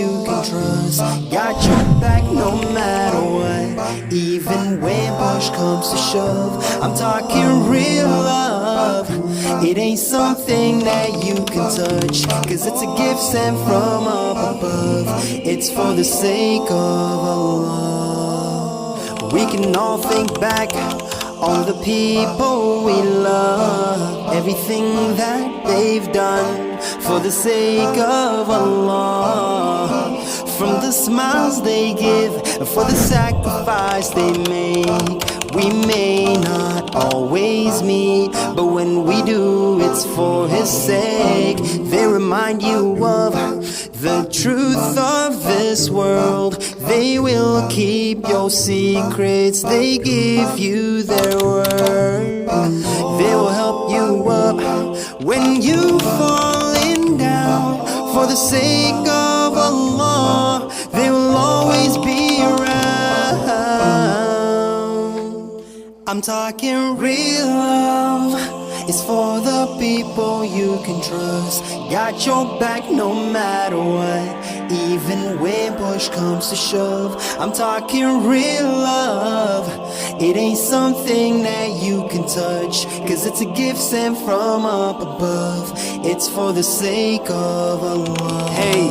you can trust. Got your back no matter what, even when push comes to shove. I'm talking real love. It ain't something that you can touch, cause it's a gift sent from up above. It's for the sake of Allah. We can all think back on the people we love, everything that they've done for the sake of Allah. From the smiles they give, for the sacrifice they make. We may not always meet, but when we do, it's for His sake. They remind you of the truth of this world. They will keep your secrets. They give you their word. They will help you up when you're falling down. For the sake of Allah, they will always be around. I'm talking real love. It's for the people you can trust. Got your back no matter what, even when push comes to shove. I'm talking real love. It ain't something that you can touch, cause it's a gift sent from up above. It's for the sake of Allah. Hey,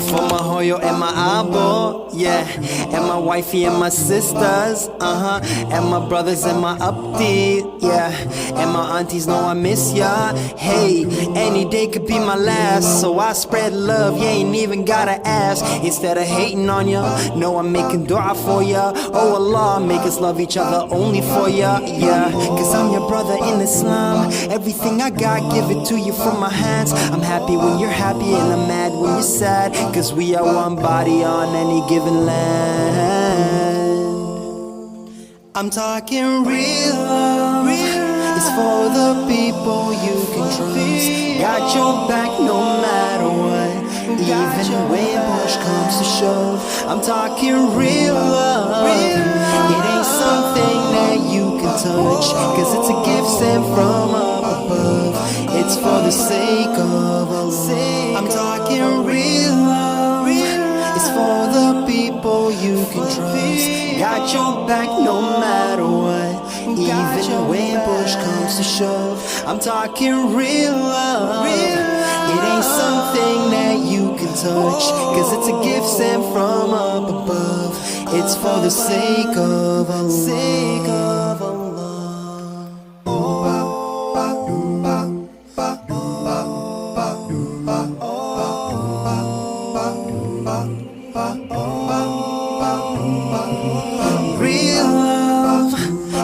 for my hoyo and my abo, yeah, and my wifey and my sisters, and my brothers and my updi, yeah, and my aunties know I miss ya. Hey, any day could be my last, so I spread love, you ain't even gotta ask. Instead of hating on ya, know I'm making dua for ya. Oh Allah, make us love each other only for ya, yeah, cause I'm your brother in Islam. Everything I got, give it to you from my hands. I'm happy when you're happy and I'm mad when you're sad, cause we are one body on any given land. I'm talking real love. It's for the people you can trust. Got your back no matter what, even when push comes to shove. I'm talking real love. It ain't something that you can touch, cause it's a gift sent from up above. It's for the sake of Allah. I'm talking real love. It's for the people you can trust. Got your back no matter what, even when push comes to shove. I'm talking real love. It ain't something that you can touch, cause it's a gift sent from up above. It's for the sake of Allah. Real love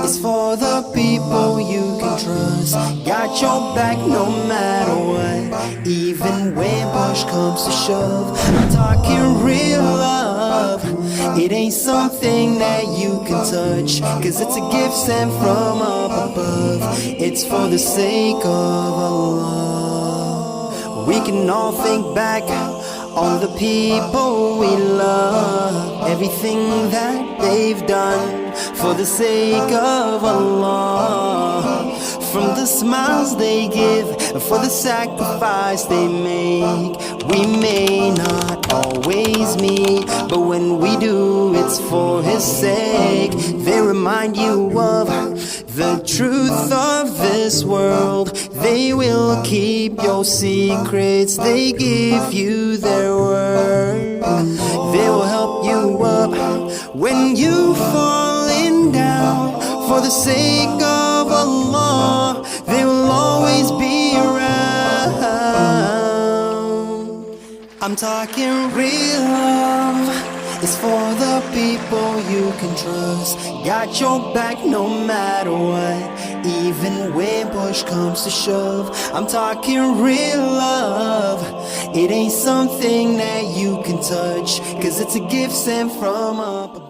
is for the people you can trust. Got your back no matter what, even when push comes to shove. I'm talking real love. It ain't something that you can touch, cause it's a gift sent from up above. It's for the sake of Allah. We can all think back on the people we love, everything that they've done for the sake of Allah. From the smiles they give, for the sacrifice they make. We may not always meet, but when we do, it's for His sake. They remind you of the truth of this world. They will keep your secrets. They give you their word. They will help you up when you're falling down. For the sake of Allah, they will always be around. I'm talking real love. It's for the people you can trust. Got your back no matter what, even when push comes to shove. I'm talking real love. It ain't something that you can touch, cause it's a gift sent from up above.